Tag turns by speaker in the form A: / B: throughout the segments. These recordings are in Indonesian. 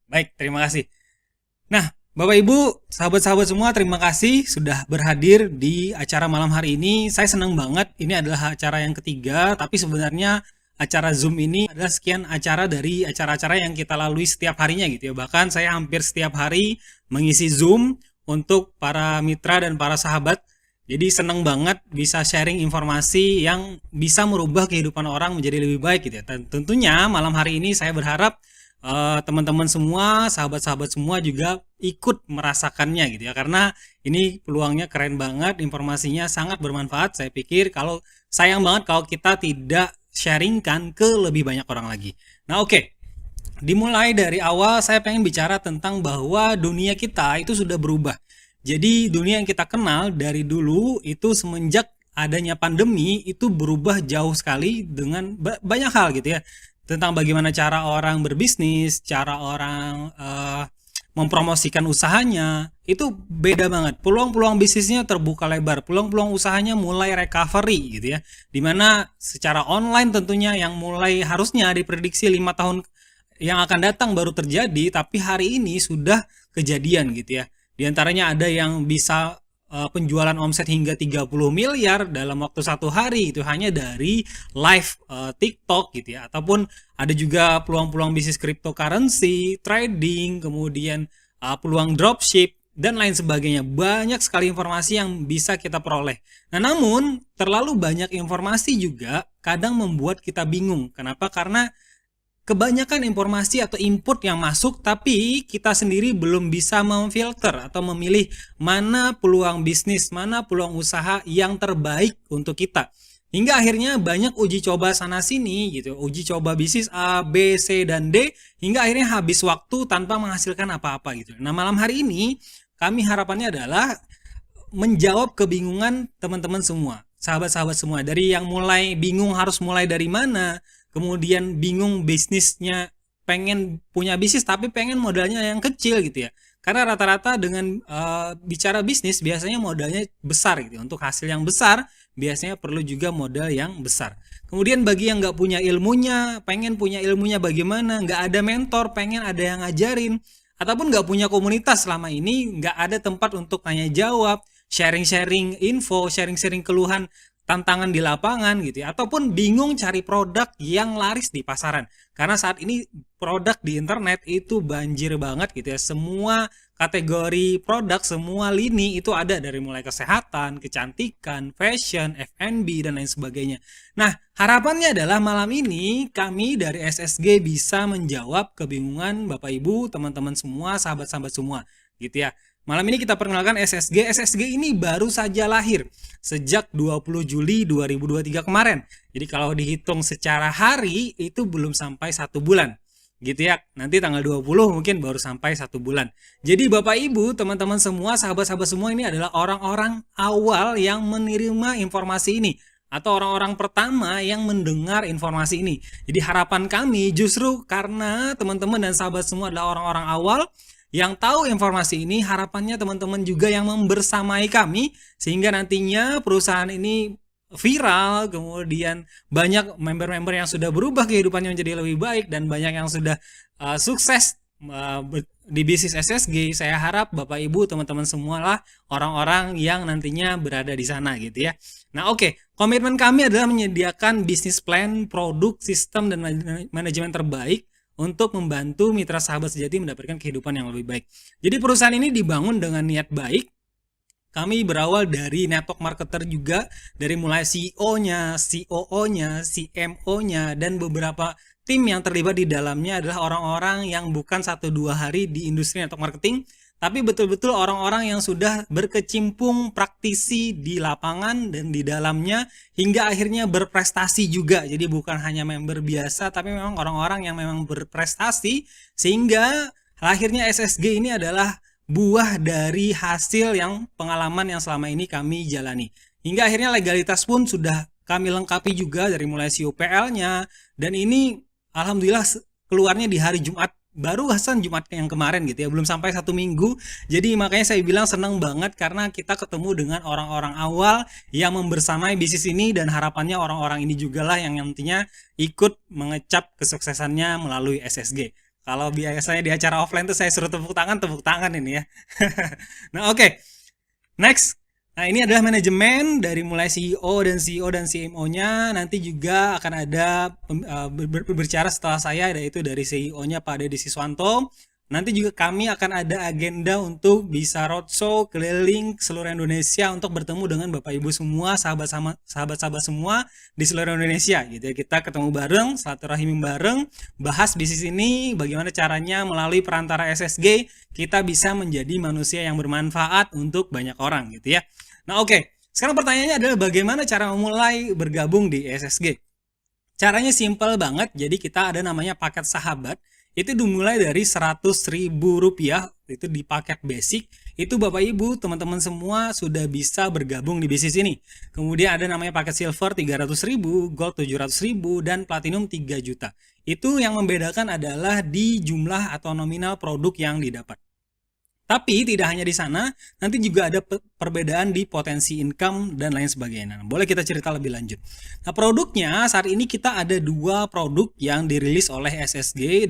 A: Baik, terima kasih. Nah, Bapak Ibu, sahabat-sahabat semua, terima kasih sudah berhadir di acara malam hari ini. Saya senang banget, ini adalah acara yang ketiga, tapi sebenarnya acara Zoom ini adalah sekian acara dari acara-acara yang kita lalui setiap harinya gitu ya. Bahkan saya hampir setiap hari mengisi Zoom untuk para mitra dan para sahabat. Jadi senang banget bisa sharing informasi yang bisa merubah kehidupan orang menjadi lebih baik gitu ya. Dan tentunya malam hari ini saya berharap teman-teman semua, sahabat-sahabat semua juga ikut merasakannya gitu ya. Karena ini peluangnya keren banget, informasinya sangat bermanfaat. Saya pikir kalau sayang banget kalau kita tidak sharingkan ke lebih banyak orang lagi. Nah, oke. Dimulai dari awal saya pengen bicara tentang bahwa dunia kita itu sudah berubah. Jadi dunia yang kita kenal dari dulu itu semenjak adanya pandemi itu berubah jauh sekali dengan banyak hal gitu ya. Tentang bagaimana cara orang berbisnis, cara orang mempromosikan usahanya, itu beda banget. Peluang-peluang bisnisnya terbuka lebar, peluang-peluang usahanya mulai recovery gitu ya. Dimana secara online tentunya yang mulai harusnya diprediksi 5 tahun yang akan datang baru terjadi, tapi hari ini sudah kejadian gitu ya. Di antaranya ada yang bisa penjualan omset hingga 30 miliar dalam waktu satu hari itu hanya dari live TikTok gitu ya. Ataupun ada juga peluang-peluang bisnis cryptocurrency, trading, kemudian peluang dropship dan lain sebagainya. Banyak sekali informasi yang bisa kita peroleh. Nah, namun terlalu banyak informasi juga kadang membuat kita bingung. Kenapa? Karena kebanyakan informasi atau input yang masuk tapi kita sendiri belum bisa memfilter atau memilih mana peluang bisnis, mana peluang usaha yang terbaik untuk kita. Hingga akhirnya banyak uji coba sana sini gitu, uji coba bisnis A, B, C, dan D hingga akhirnya habis waktu tanpa menghasilkan apa-apa gitu. Nah, malam hari ini kami harapannya adalah menjawab kebingungan teman-teman semua, sahabat-sahabat semua, dari yang mulai bingung harus mulai dari mana, kemudian bingung bisnisnya, pengen punya bisnis tapi pengen modalnya yang kecil gitu ya. Karena rata-rata dengan bicara bisnis biasanya modalnya besar gitu. Untuk hasil yang besar biasanya perlu juga modal yang besar. Kemudian bagi yang nggak punya ilmunya, pengen punya ilmunya bagaimana, nggak ada mentor, pengen ada yang ngajarin, ataupun nggak punya komunitas selama ini, nggak ada tempat untuk tanya jawab, sharing-sharing info, sharing-sharing keluhan, tantangan di lapangan gitu ya, ataupun bingung cari produk yang laris di pasaran. Karena saat ini produk di internet itu banjir banget gitu ya. Semua kategori produk, semua lini itu ada, dari mulai kesehatan, kecantikan, fashion, F&B dan lain sebagainya. Nah, harapannya adalah malam ini kami dari SSG bisa menjawab kebingungan Bapak Ibu, teman-teman semua, sahabat-sahabat semua gitu ya. Malam ini kita perkenalkan SSG. SSG ini baru saja lahir sejak 20 Juli 2023 kemarin. Jadi kalau dihitung secara hari itu belum sampai 1 bulan. Gitu ya, nanti tanggal 20 mungkin baru sampai 1 bulan. Jadi Bapak Ibu, teman-teman semua, sahabat-sahabat semua, ini adalah orang-orang awal yang menerima informasi ini, atau orang-orang pertama yang mendengar informasi ini. Jadi harapan kami justru karena teman-teman dan sahabat semua adalah orang-orang awal yang tahu informasi ini, harapannya teman-teman juga yang membersamai kami sehingga nantinya perusahaan ini viral, kemudian banyak member-member yang sudah berubah kehidupannya menjadi lebih baik dan banyak yang sudah sukses di bisnis SSG. Saya harap Bapak Ibu, teman-teman semua lah orang-orang yang nantinya berada di sana gitu ya. Nah, oke. Komitmen kami adalah menyediakan bisnis plan, produk, sistem dan manajemen terbaik untuk membantu mitra sahabat sejati mendapatkan kehidupan yang lebih baik. Jadi perusahaan ini dibangun dengan niat baik. Kami berawal dari network marketer juga, dari mulai CEO-nya, COO-nya, CMO-nya, dan beberapa tim yang terlibat di dalamnya adalah orang-orang yang bukan 1-2 hari di industri network marketing, tapi betul-betul orang-orang yang sudah berkecimpung praktisi di lapangan dan di dalamnya hingga akhirnya berprestasi juga. Jadi bukan hanya member biasa, tapi memang orang-orang yang memang berprestasi, sehingga akhirnya SSG ini adalah buah dari hasil yang pengalaman yang selama ini kami jalani. Hingga akhirnya legalitas pun sudah kami lengkapi juga, dari mulai COPL-nya, dan ini alhamdulillah keluarnya di hari Jumat, baru Hasan Jumat yang kemarin gitu ya, belum sampai 1 minggu. Jadi makanya saya bilang senang banget karena kita ketemu dengan orang-orang awal yang membersamai bisnis ini, dan harapannya orang-orang ini juga lah yang nantinya ikut mengecap kesuksesannya melalui SSG. Kalau biasanya di acara offline tuh saya suruh tepuk tangan ini ya. Nah, oke. Next. Nah, ini adalah manajemen dari mulai CEO dan CEO dan CMO-nya. Nanti juga akan ada berbicara setelah saya, yaitu dari CEO-nya Pak Deddy Siswanto. Nanti juga kami akan ada agenda untuk bisa roadshow keliling seluruh Indonesia untuk bertemu dengan Bapak Ibu semua, sahabat-sahabat semua di seluruh Indonesia gitu ya. Kita ketemu bareng, silaturahim bareng, bahas bisnis ini, bagaimana caranya melalui perantara SSG kita bisa menjadi manusia yang bermanfaat untuk banyak orang gitu ya. Nah, oke. Sekarang pertanyaannya adalah bagaimana cara memulai bergabung di SSG? Caranya simple banget. Jadi kita ada namanya paket sahabat. Itu dimulai dari Rp100.000 itu di paket basic. Itu Bapak Ibu, teman-teman semua sudah bisa bergabung di bisnis ini. Kemudian ada namanya paket silver 300.000, gold 700.000, dan platinum 3 juta. Itu yang membedakan adalah di jumlah atau nominal produk yang didapat. Tapi tidak hanya di sana, nanti juga ada perbedaan di potensi income dan lain sebagainya. Nah, boleh kita cerita lebih lanjut. Nah, produknya saat ini kita ada 2 produk yang dirilis oleh SSG.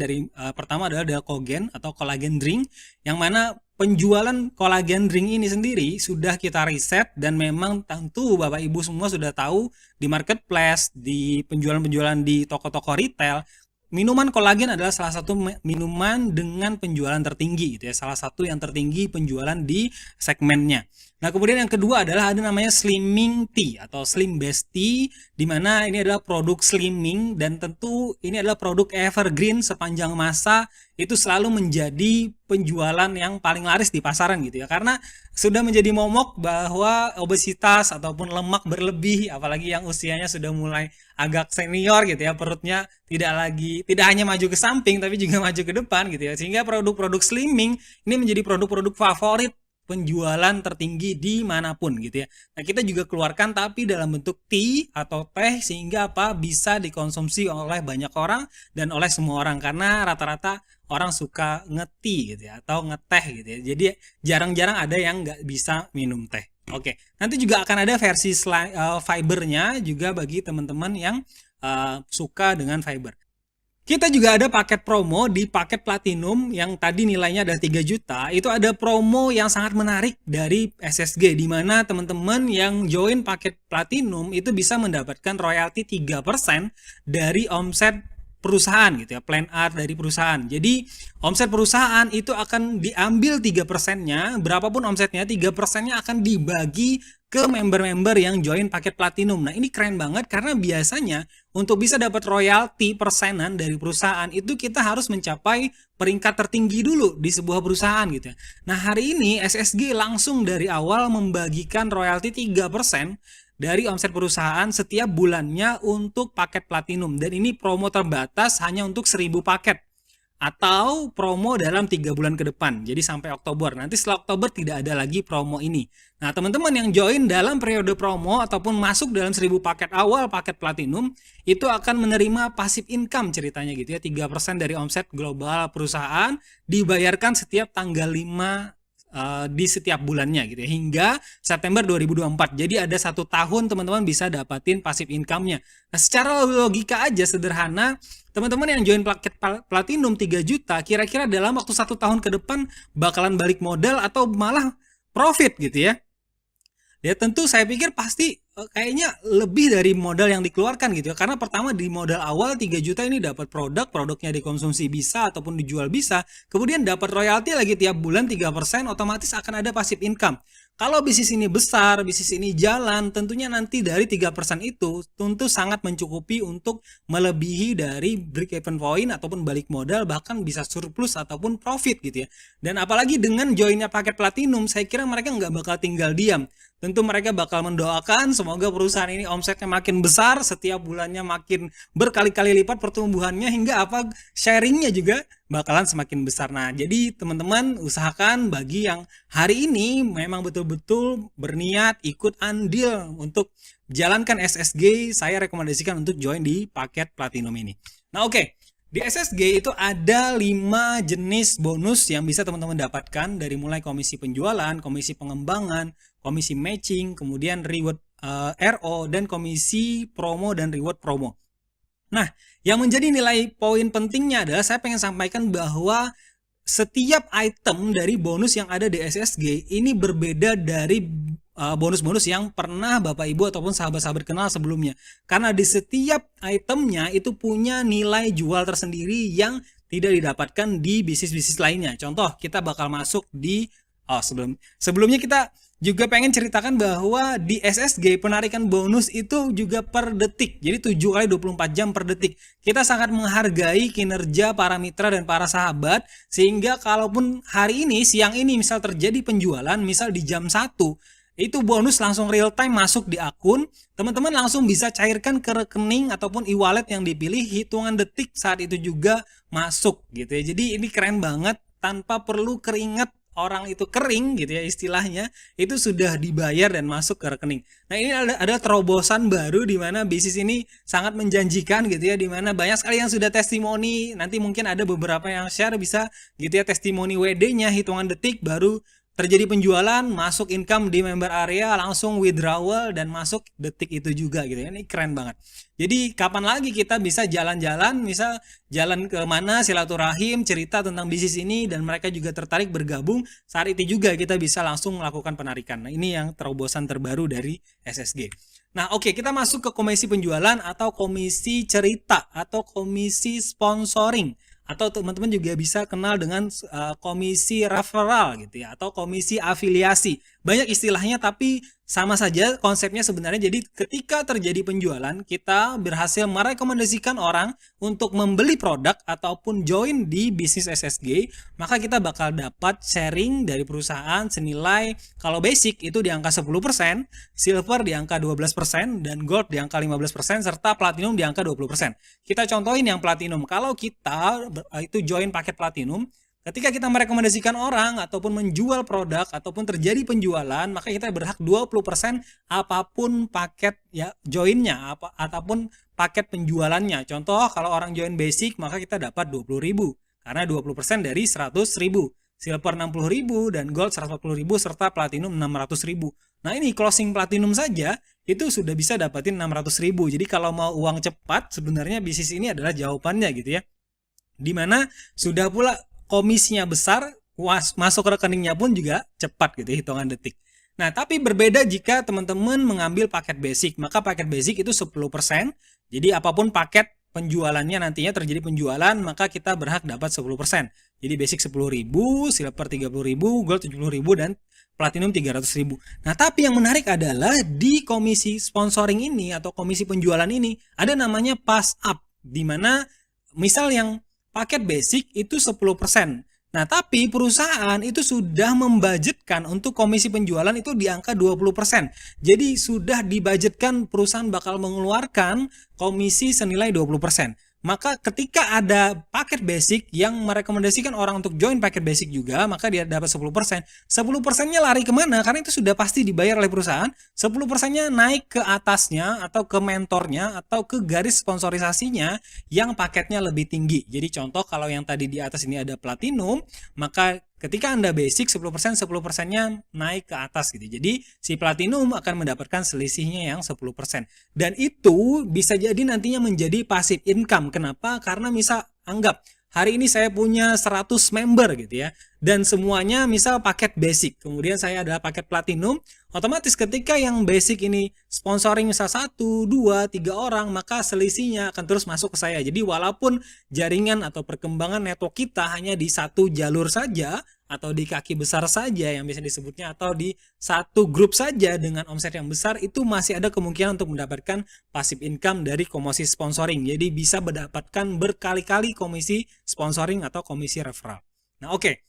A: Pertama adalah Delcogen atau collagen drink, yang mana penjualan collagen drink ini sendiri sudah kita riset dan memang tentu Bapak Ibu semua sudah tahu di marketplace, di penjualan-penjualan di toko-toko retail. Minuman kolagen adalah salah satu minuman dengan penjualan tertinggi gitu ya, salah satu yang tertinggi penjualan di segmennya. Nah, kemudian yang kedua adalah ada namanya slimming tea atau slim best tea, di mana ini adalah produk slimming dan tentu ini adalah produk evergreen sepanjang masa, itu selalu menjadi penjualan yang paling laris di pasaran gitu ya, karena sudah menjadi momok bahwa obesitas ataupun lemak berlebih, apalagi yang usianya sudah mulai agak senior gitu ya, perutnya tidak hanya maju ke samping tapi juga maju ke depan gitu ya, sehingga produk-produk slimming ini menjadi produk-produk favorit penjualan tertinggi dimanapun gitu ya. Nah, kita juga keluarkan tapi dalam bentuk tea atau teh, sehingga bisa dikonsumsi oleh banyak orang dan oleh semua orang, karena rata-rata orang suka nge-tea gitu ya atau ngeteh gitu ya. Jadi jarang-jarang ada yang nggak bisa minum teh. Oke, nanti juga akan ada versi fibernya juga bagi teman-teman yang suka dengan fiber. Kita juga ada paket promo di paket platinum yang tadi nilainya ada 3 juta. Itu ada promo yang sangat menarik dari SSG, di mana teman-teman yang join paket platinum itu bisa mendapatkan royalti 3% dari omset perusahaan gitu ya, plan A dari perusahaan. Jadi omset perusahaan itu akan diambil 3%-nya, berapapun omsetnya 3%-nya akan dibagi ke member-member yang join paket platinum. Nah, ini keren banget karena biasanya untuk bisa dapat royalti persenan dari perusahaan itu kita harus mencapai peringkat tertinggi dulu di sebuah perusahaan gitu ya. Nah, hari ini SSG langsung dari awal membagikan royalti 3% dari omset perusahaan setiap bulannya untuk paket platinum, dan ini promo terbatas hanya untuk 1000 paket atau promo dalam 3 bulan ke depan, jadi sampai Oktober. Nanti setelah Oktober tidak ada lagi promo ini. Nah, teman-teman yang join dalam periode promo ataupun masuk dalam 1000 paket awal paket platinum itu akan menerima passive income ceritanya gitu ya, 3% dari omset global perusahaan dibayarkan setiap tanggal 5 di setiap bulannya gitu ya, hingga September 2024. Jadi ada 1 tahun teman-teman bisa dapatin passive income-nya. Nah, secara logika aja sederhana, teman-teman yang join paket platinum 3 juta kira-kira dalam waktu 1 tahun ke depan bakalan balik modal atau malah profit gitu ya. Ya tentu saya pikir pasti kayaknya lebih dari modal yang dikeluarkan gitu ya. Karena pertama di modal awal 3 juta ini dapat produknya dikonsumsi bisa ataupun dijual bisa. Kemudian dapat royalti lagi tiap bulan 3%, otomatis akan ada passive income. Kalau bisnis ini besar, bisnis ini jalan, tentunya nanti dari 3% itu tentu sangat mencukupi untuk melebihi dari break even point ataupun balik modal, bahkan bisa surplus ataupun profit gitu ya. Dan apalagi dengan joinnya paket platinum, saya kira mereka nggak bakal tinggal diam. Tentu mereka bakal mendoakan semoga perusahaan ini omsetnya makin besar, setiap bulannya makin berkali-kali lipat pertumbuhannya, hingga sharingnya juga bakalan semakin besar. Nah, jadi teman-teman usahakan bagi yang hari ini memang betul-betul berniat ikut andil untuk jalankan SSG, saya rekomendasikan untuk join di paket platinum ini. Nah, oke. Di SSG itu ada 5 jenis bonus yang bisa teman-teman dapatkan, dari mulai komisi penjualan, komisi pengembangan, komisi matching, kemudian reward RO, dan komisi promo dan reward promo. Nah, yang menjadi nilai poin pentingnya adalah saya pengen sampaikan bahwa setiap item dari bonus yang ada di SSG ini berbeda dari bonus-bonus yang pernah Bapak Ibu ataupun sahabat-sahabat kenal sebelumnya. Karena di setiap itemnya itu punya nilai jual tersendiri yang tidak didapatkan di bisnis-bisnis lainnya. Contoh, kita bakal masuk di sebelumnya kita juga pengen ceritakan bahwa di SSG penarikan bonus itu juga per detik. Jadi 7 kali 24 jam per detik. Kita sangat menghargai kinerja para mitra dan para sahabat, sehingga kalaupun hari ini, siang ini misal terjadi penjualan, misal di jam 1, itu bonus langsung real time masuk di akun, teman-teman langsung bisa cairkan ke rekening ataupun e-wallet yang dipilih, hitungan detik saat itu juga masuk gitu ya. Jadi ini keren banget, tanpa perlu keringat orang itu kering gitu ya istilahnya, itu sudah dibayar dan masuk ke rekening. Nah, ini ada terobosan baru di mana bisnis ini sangat menjanjikan gitu ya, di mana banyak sekali yang sudah testimoni. Nanti mungkin ada beberapa yang share bisa gitu ya, testimoni WD-nya hitungan detik baru terjadi penjualan, masuk income di member area, langsung withdrawal dan masuk detik itu juga gitu ya. Ini keren banget. Jadi kapan lagi kita bisa jalan-jalan, misal jalan ke mana silaturahim, cerita tentang bisnis ini dan mereka juga tertarik bergabung, saat itu juga kita bisa langsung melakukan penarikan. Nah, ini yang terobosan terbaru dari SSG. Nah, oke, kita masuk ke komisi penjualan atau komisi cerita atau komisi sponsoring, atau teman-teman juga bisa kenal dengan komisi referral gitu ya, atau komisi afiliasi. Banyak istilahnya tapi sama saja konsepnya sebenarnya. Jadi ketika terjadi penjualan, kita berhasil merekomendasikan orang untuk membeli produk ataupun join di bisnis SSG, maka kita bakal dapat sharing dari perusahaan senilai, kalau basic itu di angka 10%, silver di angka 12%, dan gold di angka 15%, serta platinum di angka 20%. Kita contohin yang platinum. Kalau kita itu join paket platinum, ketika kita merekomendasikan orang ataupun menjual produk ataupun terjadi penjualan, maka kita berhak 20% apapun paket ya joinnya ataupun paket penjualannya. Contoh, kalau orang join basic maka kita dapat 20.000 karena 20% dari 100.000. Silver 60.000 dan gold 140.000 serta platinum 600.000. Nah, ini closing platinum saja itu sudah bisa dapatin 600.000. Jadi kalau mau uang cepat, sebenarnya bisnis ini adalah jawabannya gitu ya. Dimana sudah pula komisinya besar, masuk rekeningnya pun juga cepat gitu, hitungan detik. Nah, tapi berbeda jika teman-teman mengambil paket basic. Maka paket basic itu 10%. Jadi apapun paket penjualannya nantinya terjadi penjualan, maka kita berhak dapat 10%. Jadi basic 10.000, silver 30.000, gold 70.000, dan platinum 300.000. Nah, tapi yang menarik adalah di komisi sponsoring ini atau komisi penjualan ini ada namanya pass up, di mana misal yang paket basic itu 10%. Nah, tapi perusahaan itu sudah membudgetkan untuk komisi penjualan itu di angka 20%. Jadi sudah dibudgetkan perusahaan bakal mengeluarkan komisi senilai 20%. Maka ketika ada paket basic yang merekomendasikan orang untuk join paket basic juga, maka dia dapat 10%. 10%-nya lari kemana? Karena itu sudah pasti dibayar oleh perusahaan. 10%-nya naik ke atasnya atau ke mentornya atau ke garis sponsorisasinya yang paketnya lebih tinggi. Jadi contoh, kalau yang tadi di atas ini ada platinum, maka ketika Anda basic 10%, 10%-nya naik ke atas gitu. Jadi si platinum akan mendapatkan selisihnya yang 10%. Dan itu bisa jadi nantinya menjadi passive income. Kenapa? Karena misal anggap hari ini saya punya 100 member gitu ya, dan semuanya misal paket basic, kemudian saya ada paket platinum, otomatis ketika yang basic ini sponsoring misal 1, 2, 3 orang, maka selisihnya akan terus masuk ke saya. Jadi walaupun jaringan atau perkembangan network kita hanya di satu jalur saja, atau di kaki besar saja yang bisa disebutnya, atau di satu grup saja dengan omset yang besar, itu masih ada kemungkinan untuk mendapatkan passive income dari komisi sponsoring. Jadi bisa mendapatkan berkali-kali komisi sponsoring atau komisi referral. Nah, oke.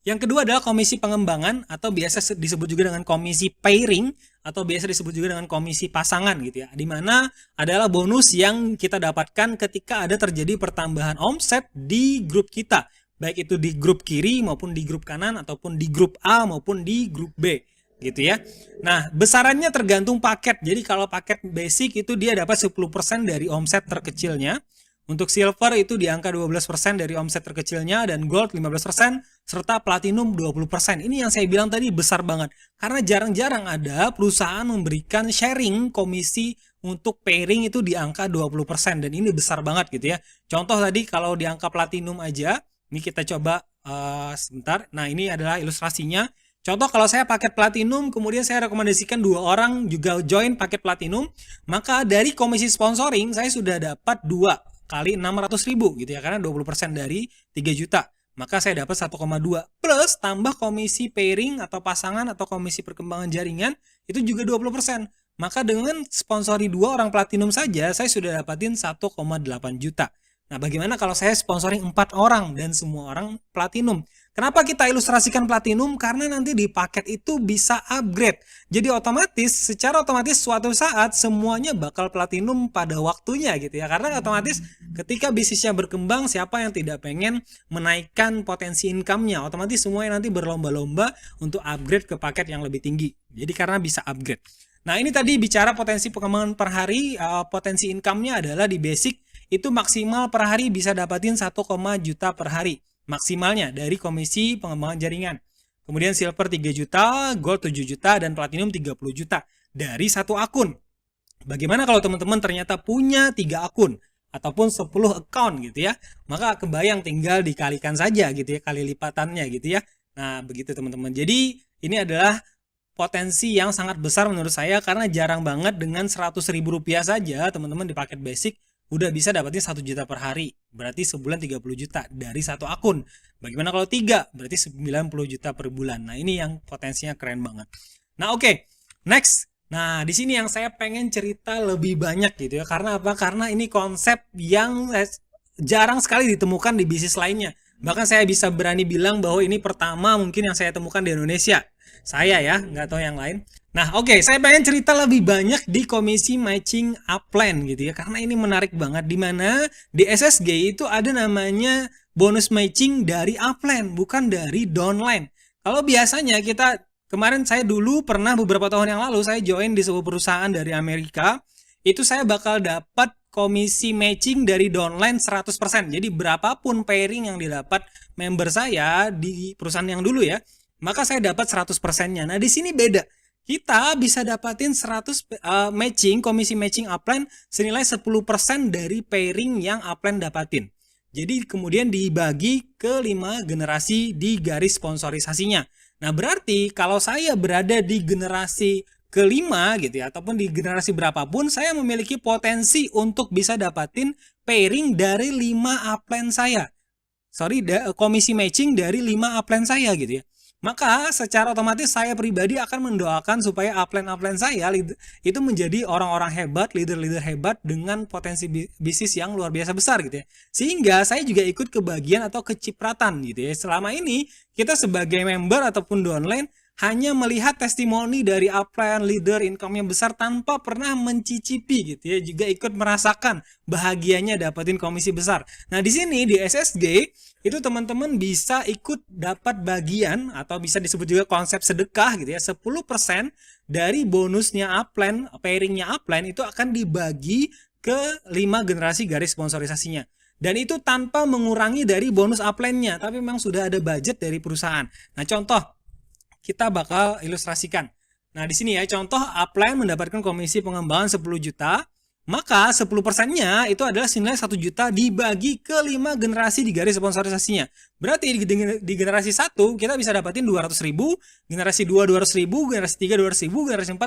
A: Yang kedua adalah komisi pengembangan atau biasa disebut juga dengan komisi pairing atau biasa disebut juga dengan komisi pasangan gitu ya. Di mana adalah bonus yang kita dapatkan ketika ada terjadi pertambahan omset di grup kita. Baik itu di grup kiri maupun di grup kanan ataupun di grup A maupun di grup B gitu ya. Nah, besarannya tergantung paket. Jadi kalau paket basic itu dia dapat 10% dari omset terkecilnya. Untuk silver itu di angka 12% dari omset terkecilnya, dan gold 15%, serta platinum 20%. Ini yang saya bilang tadi besar banget. Karena jarang-jarang ada perusahaan memberikan sharing komisi untuk pairing itu di angka 20% dan ini besar banget gitu ya. Contoh tadi kalau di angka platinum aja, ini kita coba sebentar. Nah, ini adalah ilustrasinya. Contoh kalau saya paket platinum, kemudian saya rekomendasikan 2 orang juga join paket platinum, maka dari komisi sponsoring saya sudah dapat 2 kali 600.000 gitu ya, karena 20% dari 3 juta. Maka saya dapat 1,2 plus tambah komisi pairing atau pasangan atau komisi perkembangan jaringan itu juga 20%. Maka dengan sponsori 2 orang platinum saja saya sudah dapatin 1,8 juta. Nah, bagaimana kalau saya sponsoring 4 orang dan semua orang platinum? Kenapa kita ilustrasikan platinum? Karena nanti di paket itu bisa upgrade. Jadi secara otomatis suatu saat semuanya bakal platinum pada waktunya gitu ya. Karena otomatis ketika bisnisnya berkembang, siapa yang tidak pengen menaikkan potensi income-nya? Otomatis semuanya nanti berlomba-lomba untuk upgrade ke paket yang lebih tinggi. Jadi karena bisa upgrade. Nah, ini tadi bicara potensi pengembangan per hari, potensi income-nya adalah di basic itu maksimal per hari bisa dapatin 1, juta per hari maksimalnya dari komisi pengembangan jaringan. Kemudian silver 3 juta, gold 7 juta, dan platinum 30 juta dari satu akun. Bagaimana kalau teman-teman ternyata punya 3 akun ataupun 10 account gitu ya? Maka kebayang tinggal dikalikan saja gitu ya, kali lipatannya gitu ya. Nah, begitu teman-teman. Jadi ini adalah potensi yang sangat besar menurut saya karena jarang banget dengan Rp100.000 saja teman-teman di paket basic udah bisa dapatin 1 juta per hari. Berarti sebulan 30 juta dari satu akun. Bagaimana kalau 3? Berarti 90 juta per bulan. Nah, ini yang potensinya keren banget. Nah, oke. Next. Nah, di sini yang saya pengen cerita lebih banyak gitu ya. Karena apa? Karena ini konsep yang jarang sekali ditemukan di bisnis lainnya. Bahkan saya bisa berani bilang bahwa ini pertama mungkin yang saya temukan di Indonesia. Saya ya, nggak tahu yang lain. Nah, oke, saya pengen cerita lebih banyak di komisi matching upline gitu ya, karena ini menarik banget, di mana di SSG itu ada namanya bonus matching dari upline, bukan dari downline. Kalau biasanya kemarin saya dulu pernah beberapa tahun yang lalu saya join di sebuah perusahaan dari Amerika, itu saya bakal dapat komisi matching dari downline 100%. Jadi berapapun pairing yang didapat member saya di perusahaan yang dulu ya, maka saya dapat 100%-nya. Nah, di sini beda. Kita bisa dapatin 100 komisi matching upline senilai 10% dari pairing yang upline dapatin. Jadi kemudian dibagi ke 5 generasi di garis sponsorisasinya. Nah, berarti kalau saya berada di generasi kelima gitu ya, ataupun di generasi berapapun, saya memiliki potensi untuk bisa dapatin pairing dari 5 upline saya. Komisi matching dari 5 upline saya gitu ya. Maka secara otomatis saya pribadi akan mendoakan supaya upline-upline saya itu menjadi orang-orang hebat, leader-leader hebat dengan potensi bisnis yang luar biasa besar gitu ya. Sehingga saya juga ikut kebagian atau kecipratan gitu ya. Selama ini kita sebagai member ataupun downline hanya melihat testimoni dari upline leader income-nya besar tanpa pernah mencicipi gitu ya, juga ikut merasakan bahagianya dapatin komisi besar. Nah, di sini di SSG itu teman-teman bisa ikut dapat bagian atau bisa disebut juga konsep sedekah gitu ya, 10% dari bonusnya upline, pairingnya upline itu akan dibagi ke 5 generasi garis sponsorisasinya. Dan itu tanpa mengurangi dari bonus upline-nya, tapi memang sudah ada budget dari perusahaan. Nah, contoh kita bakal ilustrasikan. Nah, di sini ya, contoh upline mendapatkan komisi pengembangan 10 juta, maka 10%-nya itu adalah senilai 1 juta dibagi ke 5 generasi di garis sponsorisasinya. Berarti di generasi 1 kita bisa dapatin 200.000, generasi 2 200.000, generasi 3 200.000, generasi 4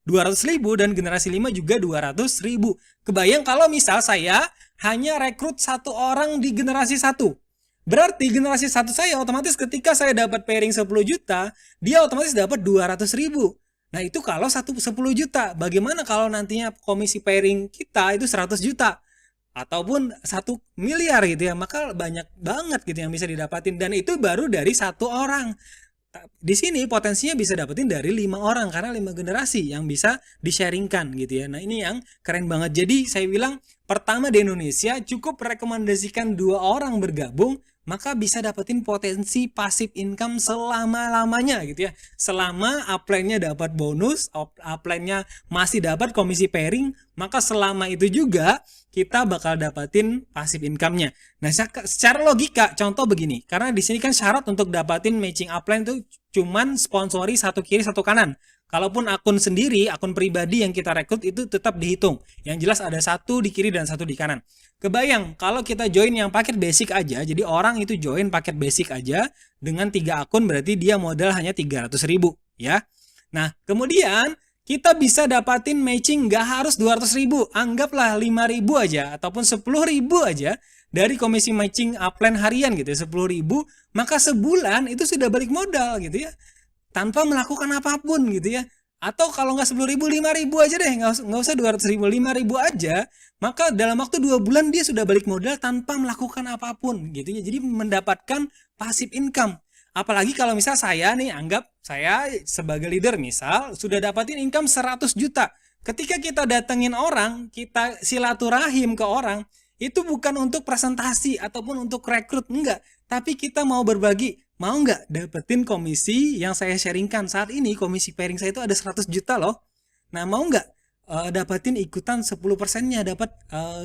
A: 200.000, dan generasi 5 juga 200.000. Kebayang kalau misal saya hanya rekrut 1 orang di generasi 1. Berarti generasi 1 saya otomatis ketika saya dapat pairing 10 juta, dia otomatis dapat 200.000. Nah, itu kalau 10 juta. Bagaimana kalau nantinya komisi pairing kita itu 100 juta? Ataupun 1 miliar gitu ya. Maka banyak banget gitu yang bisa didapatin. Dan itu baru dari 1 orang. Di sini potensinya bisa dapetin dari 5 orang karena 5 generasi yang bisa di-sharingkan gitu ya. Nah, ini yang keren banget. Jadi saya bilang pertama di Indonesia cukup rekomendasikan 2 orang bergabung, maka bisa dapetin potensi passive income selama-lamanya gitu ya. Selama upline-nya dapat bonus, upline-nya masih dapat komisi pairing, maka selama itu juga kita bakal dapatin passive income-nya. Nah, secara logika, contoh begini, karena di sini kan syarat untuk dapatin matching upline tuh cuman sponsori satu kiri satu kanan. Kalaupun akun sendiri, akun pribadi yang kita rekrut itu tetap dihitung. Yang jelas ada satu di kiri dan satu di kanan. Kebayang kalau kita join yang paket basic aja, jadi orang itu join paket basic aja dengan 3 akun berarti dia modal hanya 300.000 ya. Nah, kemudian kita bisa dapatin matching nggak harus 200.000, anggaplah 5.000 aja ataupun 10.000 aja dari komisi matching upline harian gitu ya, 10.000, maka sebulan itu sudah balik modal gitu ya, tanpa melakukan apapun gitu ya. Atau kalau nggak 10.000, 5.000 aja deh, nggak usah 200.000, 5.000 aja, maka dalam waktu 2 bulan dia sudah balik modal tanpa melakukan apapun gitu ya. Jadi mendapatkan passive income. Apalagi kalau misal saya nih, anggap saya sebagai leader misal sudah dapatin income 100 juta. Ketika kita datengin orang, kita silaturahim ke orang, itu bukan untuk presentasi ataupun untuk rekrut, enggak. Tapi kita mau berbagi, mau enggak dapetin komisi yang saya sharingkan. Saat ini komisi pairing saya itu ada 100 juta loh. Nah, mau enggak dapetin ikutan 10%-nya, dapat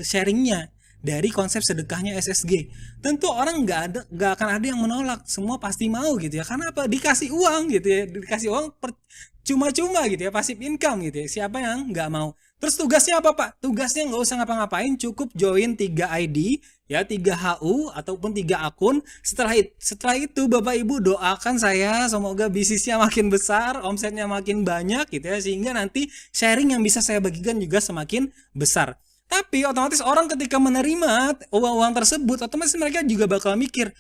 A: sharingnya dari konsep sedekahnya SSG. Tentu orang nggak akan ada yang menolak, semua pasti mau gitu ya. Karena apa? Dikasih uang gitu ya, dikasih uang cuma-cuma gitu ya, passive income gitu ya. Siapa yang nggak mau? Terus tugasnya apa Pak? Tugasnya nggak usah ngapa-ngapain, cukup join 3 ID ya, 3 HU ataupun 3 akun. Setelah itu Bapak Ibu doakan saya semoga bisnisnya makin besar, omsetnya makin banyak gitu ya, sehingga nanti sharing yang bisa saya bagikan juga semakin besar. Tapi otomatis orang ketika menerima uang-uang tersebut, otomatis mereka juga bakal mikir,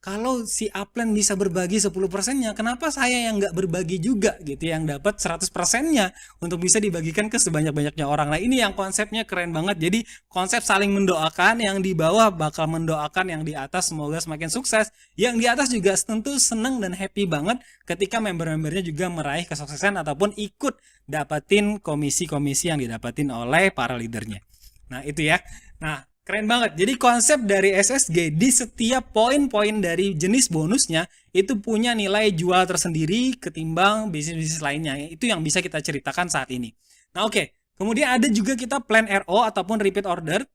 A: kalau si upline bisa berbagi 10%-nya, kenapa saya yang nggak berbagi juga gitu, yang dapat 100%-nya untuk bisa dibagikan ke sebanyak-banyaknya orang. Nah, ini yang konsepnya keren banget. Jadi konsep saling mendoakan, yang di bawah bakal mendoakan yang di atas semoga semakin sukses. Yang di atas juga tentu senang dan happy banget ketika member-membernya juga meraih kesuksesan ataupun ikut dapatin komisi-komisi yang didapatin oleh para leadernya. Nah, itu ya. Nah, keren banget. Jadi konsep dari SSG di setiap poin-poin dari jenis bonusnya itu punya nilai jual tersendiri ketimbang bisnis-bisnis lainnya. Itu yang bisa kita ceritakan saat ini. Nah, oke. Kemudian ada juga kita plan RO ataupun repeat order,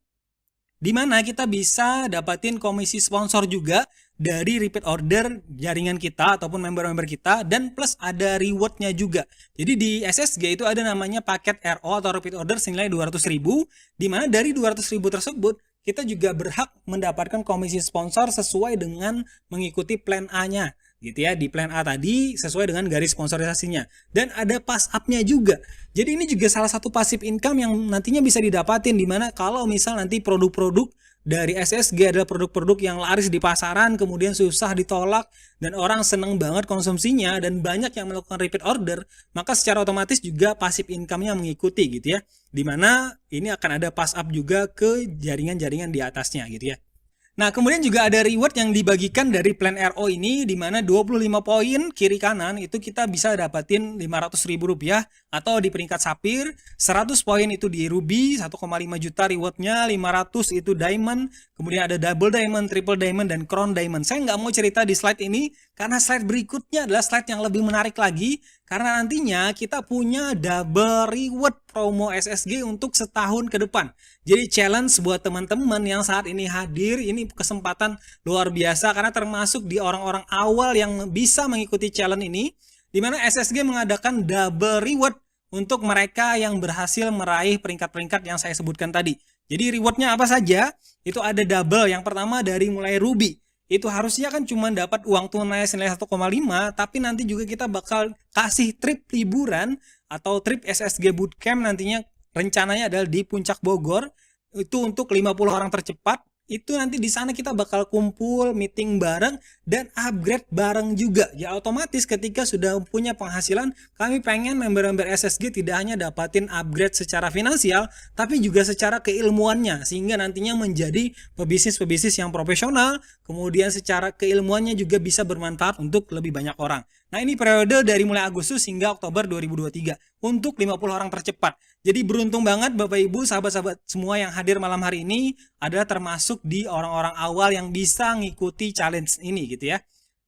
A: di mana kita bisa dapatin komisi sponsor juga dari repeat order jaringan kita ataupun member-member kita, dan plus ada rewardnya juga. Jadi di SSG itu ada namanya paket RO atau repeat order senilai 200.000, di mana dari 200.000 tersebut kita juga berhak mendapatkan komisi sponsor sesuai dengan mengikuti plan A-nya gitu ya. Di plan A tadi sesuai dengan garis sponsorisasinya, dan ada pass up-nya juga. Jadi ini juga salah satu passive income yang nantinya bisa didapatin, dimana kalau misal nanti produk-produk dari SSG adalah produk-produk yang laris di pasaran, kemudian susah ditolak dan orang seneng banget konsumsinya dan banyak yang melakukan repeat order, maka secara otomatis juga passive income-nya mengikuti gitu ya. Dimana ini akan ada pass up juga ke jaringan-jaringan di atasnya gitu ya. Nah, kemudian juga ada reward yang dibagikan dari plan RO ini, di mana 25 poin kiri kanan itu kita bisa dapatin Rp500.000, atau di peringkat Sapphire, 100 poin itu di Ruby, 1,5 juta rewardnya, 500 itu Diamond, kemudian ada Double Diamond, Triple Diamond, dan Crown Diamond. Saya nggak mau cerita di slide ini, karena slide berikutnya adalah slide yang lebih menarik lagi, karena nantinya kita punya double reward promo SSG untuk setahun ke depan. Jadi challenge buat teman-teman yang saat ini hadir, ini kesempatan luar biasa karena termasuk di orang-orang awal yang bisa mengikuti challenge ini, di mana SSG mengadakan double reward untuk mereka yang berhasil meraih peringkat-peringkat yang saya sebutkan tadi. Jadi rewardnya apa saja? Itu ada double. Yang pertama dari mulai Ruby. Itu harusnya kan cuma dapat uang tunai senilai 1,5, tapi nanti juga kita bakal kasih trip liburan atau trip SSG Bootcamp, nantinya rencananya adalah di Puncak Bogor, itu untuk 50 orang tercepat. Itu nanti di sana kita bakal kumpul, meeting bareng, dan upgrade bareng juga. Ya otomatis ketika sudah punya penghasilan, kami pengen member-member SSG tidak hanya dapatin upgrade secara finansial, tapi juga secara keilmuannya, sehingga nantinya menjadi pebisnis-pebisnis yang profesional, kemudian secara keilmuannya juga bisa bermanfaat untuk lebih banyak orang. Nah, ini periode dari mulai Agustus hingga Oktober 2023 untuk 50 orang tercepat. Jadi beruntung banget Bapak Ibu, sahabat-sahabat semua yang hadir malam hari ini adalah termasuk di orang-orang awal yang bisa ngikuti challenge ini gitu ya.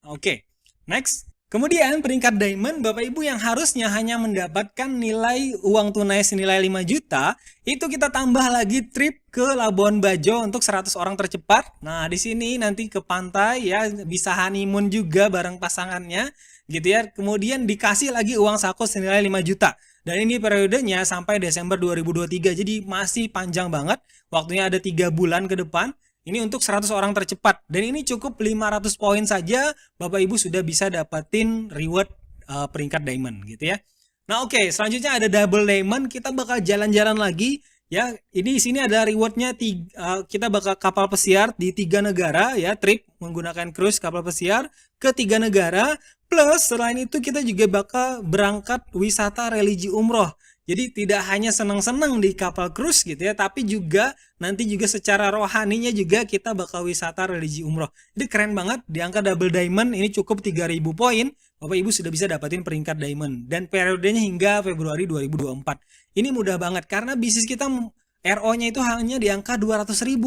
A: Oke, next. Kemudian peringkat diamond, Bapak Ibu yang harusnya hanya mendapatkan nilai uang tunai senilai 5 juta, itu kita tambah lagi trip ke Labuan Bajo untuk 100 orang tercepat. Nah, di sini nanti ke pantai ya, bisa honeymoon juga bareng pasangannya gitu ya. Kemudian dikasih lagi uang saku senilai 5 juta. Dan ini periodenya sampai Desember 2023. Jadi masih panjang banget. Waktunya ada 3 bulan ke depan. Ini untuk 100 orang tercepat. Dan ini cukup 500 poin saja Bapak Ibu sudah bisa dapatin reward peringkat diamond gitu ya. Nah, oke, selanjutnya ada double diamond, kita bakal jalan-jalan lagi ya. Ini di sini ada rewardnya kita bakal kapal pesiar di 3 negara ya, trip menggunakan cruise kapal pesiar ke 3 negara. Plus selain itu kita juga bakal berangkat wisata religi umroh. Jadi tidak hanya senang-senang di kapal cruise gitu ya, tapi juga nanti juga secara rohaninya juga kita bakal wisata religi umroh. Jadi keren banget, di angka double diamond ini cukup 3.000 poin, Bapak Ibu sudah bisa dapatin peringkat diamond. Dan periodenya hingga Februari 2024. Ini mudah banget karena bisnis kita RO-nya itu hanya di angka 200.000.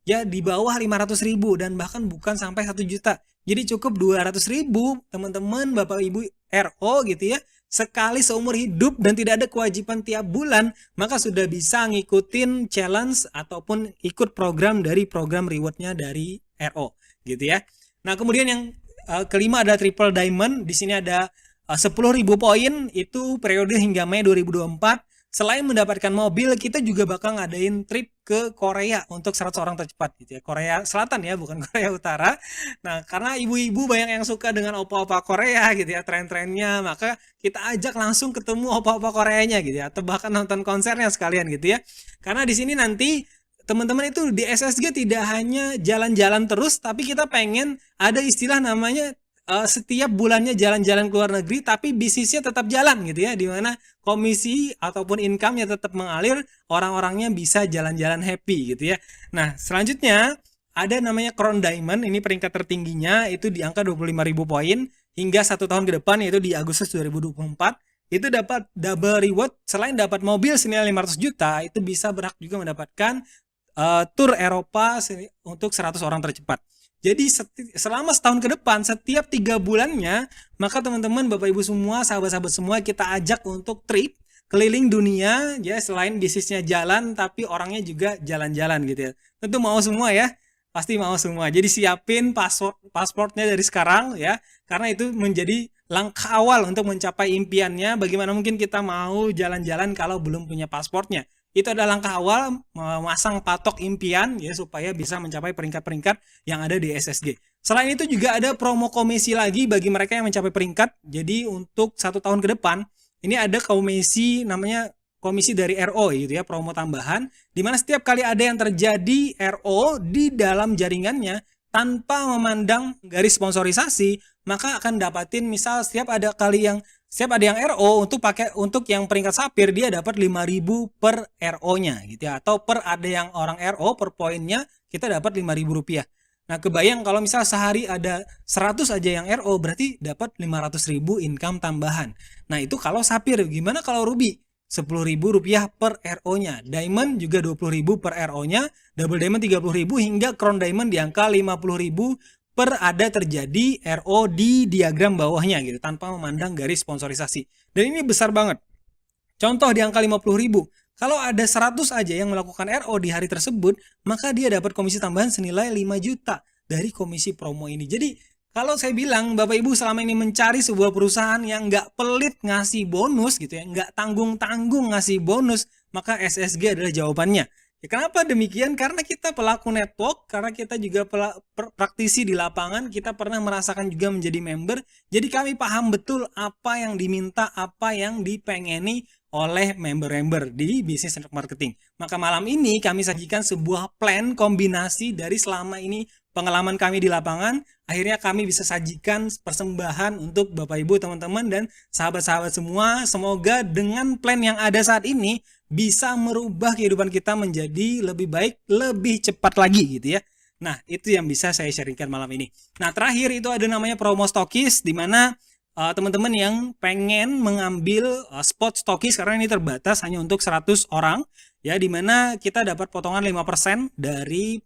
A: Ya di bawah 500.000 dan bahkan bukan sampai 1 juta. Jadi cukup 200.000 teman-teman Bapak Ibu RO gitu ya. Sekali seumur hidup dan tidak ada kewajiban tiap bulan, maka sudah bisa ngikutin challenge ataupun ikut program dari program rewardnya dari RO gitu ya. Nah, kemudian yang kelima ada triple diamond. Di sini ada 10.000 poin, itu periode hingga Mei 2024. Selain mendapatkan mobil, kita juga bakal ngadain trip ke Korea untuk 100 orang tercepat gitu ya. Korea Selatan ya, bukan Korea Utara. Nah, karena ibu-ibu banyak yang suka dengan opa-opa Korea gitu ya, tren-trennya, maka kita ajak langsung ketemu opa-opa Koreanya gitu ya, atau bahkan nonton konsernya sekalian gitu ya. Karena di sini nanti teman-teman itu di SSG tidak hanya jalan-jalan terus, tapi kita pengen ada istilah namanya setiap bulannya jalan-jalan ke luar negeri tapi bisnisnya tetap jalan gitu ya, dimana komisi ataupun income-nya tetap mengalir, orang-orangnya bisa jalan-jalan happy gitu ya. Nah, selanjutnya ada namanya Crown Diamond, ini peringkat tertingginya itu di angka 25.000 poin hingga 1 tahun ke depan, yaitu di Agustus 2024. Itu dapat double reward, selain dapat mobil senilai 500 juta, itu bisa berhak juga mendapatkan tour Eropa untuk 100 orang tercepat. Jadi selama setahun ke depan, setiap 3 bulannya, maka teman-teman, Bapak Ibu semua, sahabat-sahabat semua, kita ajak untuk trip keliling dunia ya, selain bisnisnya jalan tapi orangnya juga jalan-jalan gitu ya. Tentu mau semua ya, pasti mau semua. Jadi siapin pasportnya dari sekarang ya, karena itu menjadi langkah awal untuk mencapai impiannya. Bagaimana mungkin kita mau jalan-jalan kalau belum punya pasportnya? Itu adalah langkah awal memasang patok impian ya, supaya bisa mencapai peringkat-peringkat yang ada di SSG. Selain itu juga ada promo komisi lagi bagi mereka yang mencapai peringkat. Jadi untuk 1 tahun ke depan ini ada komisi, namanya komisi dari RO gitu ya, promo tambahan, di mana setiap kali ada yang terjadi RO di dalam jaringannya tanpa memandang garis sponsorisasi, maka akan dapatin, misal setiap ada yang RO untuk yang peringkat sapir, dia dapat 5.000 per RO-nya gitu ya, atau per ada yang orang RO per poinnya kita dapat 5.000 rupiah. Nah, kebayang kalau misal sehari ada 100 aja yang RO, berarti dapat 500.000 income tambahan. Nah, itu kalau sapir. Gimana kalau ruby? 10.000 rupiah per RO-nya. Diamond juga 20.000 per RO-nya. Double diamond 30.000 hingga crown diamond di angka 50.000 per ada terjadi RO di diagram bawahnya gitu, tanpa memandang garis sponsorisasi. Dan ini besar banget. Contoh di angka 50.000. Kalau ada 100 aja yang melakukan RO di hari tersebut, maka dia dapat komisi tambahan senilai 5 juta dari komisi promo ini. Jadi kalau saya bilang Bapak Ibu selama ini mencari sebuah perusahaan yang nggak pelit ngasih bonus gitu ya, nggak tanggung-tanggung ngasih bonus, maka SSG adalah jawabannya. Ya, kenapa demikian? Karena kita pelaku network, karena kita juga praktisi di lapangan, kita pernah merasakan juga menjadi member. Jadi kami paham betul apa yang diminta, apa yang dipengeni oleh member-member di bisnis network marketing. Maka malam ini kami sajikan sebuah plan kombinasi dari selama ini pengalaman kami di lapangan. Akhirnya kami bisa sajikan persembahan untuk Bapak Ibu, teman-teman, dan sahabat-sahabat semua. Semoga dengan plan yang ada saat ini bisa merubah kehidupan kita menjadi lebih baik, lebih cepat lagi gitu ya. Nah, itu yang bisa saya sharingkan malam ini. Nah, terakhir itu ada namanya promo stokis, di mana teman-teman yang pengen mengambil spot stokis, karena ini terbatas hanya untuk 100 orang ya, dimana kita dapat potongan 5% dari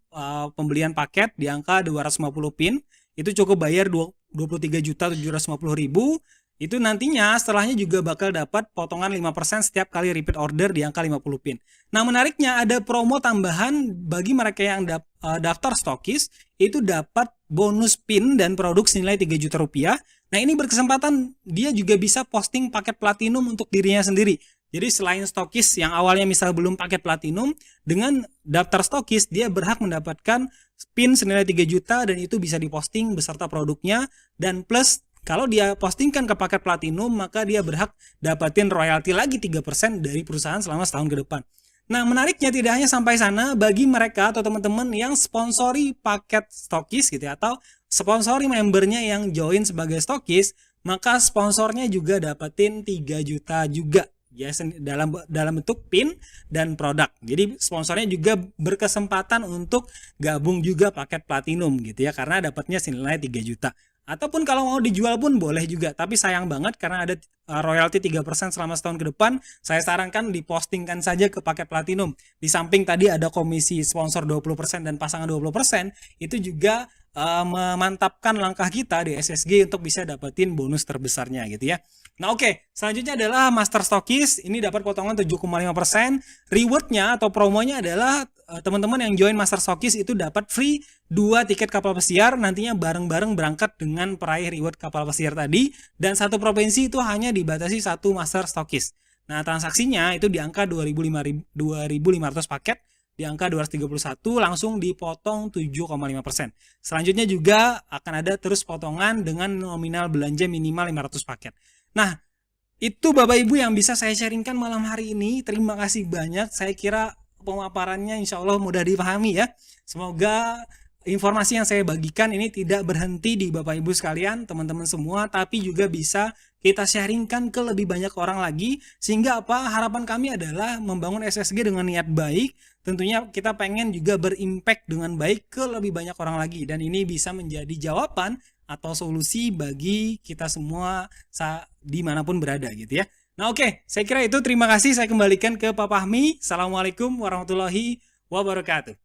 A: pembelian paket di angka 250 pin. Itu cukup bayar 23.750.000, itu nantinya setelahnya juga bakal dapat potongan 5% setiap kali repeat order di angka 50 pin. Nah, menariknya ada promo tambahan bagi mereka yang daftar stokis, itu dapat bonus pin dan produk senilai 3 juta rupiah. Nah, ini berkesempatan dia juga bisa posting paket platinum untuk dirinya sendiri. Jadi selain stokis yang awalnya misal belum paket platinum, dengan daftar stokis dia berhak mendapatkan pin senilai 3 juta dan itu bisa diposting beserta produknya, dan plus kalau dia postingkan ke paket platinum maka dia berhak dapatin royalti lagi 3% dari perusahaan selama setahun ke depan. Nah, menariknya tidak hanya sampai sana, bagi mereka atau teman-teman yang sponsori paket stokis gitu ya, atau sponsori membernya yang join sebagai stokis, maka sponsornya juga dapetin 3 juta juga ya, dalam bentuk pin dan produk. Jadi sponsornya juga berkesempatan untuk gabung juga paket platinum gitu ya, karena dapatnya senilai 3 juta. Ataupun kalau mau dijual pun boleh juga, tapi sayang banget karena ada royalti 3% selama setahun ke depan. Saya sarankan dipostingkan saja ke paket platinum. Di samping tadi ada komisi sponsor 20% dan pasangan 20%, itu juga memantapkan langkah kita di SSG untuk bisa dapetin bonus terbesarnya gitu ya. Nah, oke, selanjutnya adalah Master Stokis. Ini dapat potongan 7,5%. Rewardnya atau promonya adalah teman-teman yang join Master Stokis itu dapat free 2 tiket kapal pesiar, nantinya bareng-bareng berangkat dengan peraih reward kapal pesiar tadi, dan satu provinsi itu hanya dibatasi satu Master Stokis. Nah, transaksinya itu di angka 2.500 paket, di angka 231 langsung dipotong 7,5%. Selanjutnya juga akan ada terus potongan dengan nominal belanja minimal 500 paket. Nah, itu Bapak Ibu yang bisa saya sharingkan malam hari ini. Terima kasih banyak. Saya kira pemaparannya insya Allah mudah dipahami ya. Semoga informasi yang saya bagikan ini tidak berhenti di Bapak Ibu sekalian, teman-teman semua, tapi juga bisa kita sharingkan ke lebih banyak orang lagi. Sehingga apa? Harapan kami adalah membangun SSG dengan niat baik. Tentunya kita pengen juga berimpact dengan baik ke lebih banyak orang lagi. Dan ini bisa menjadi jawaban atau solusi bagi kita semua dimanapun berada gitu ya. Nah, oke, saya kira itu. Terima kasih. Saya kembalikan ke Pak Fahmi. Assalamualaikum warahmatullahi wabarakatuh.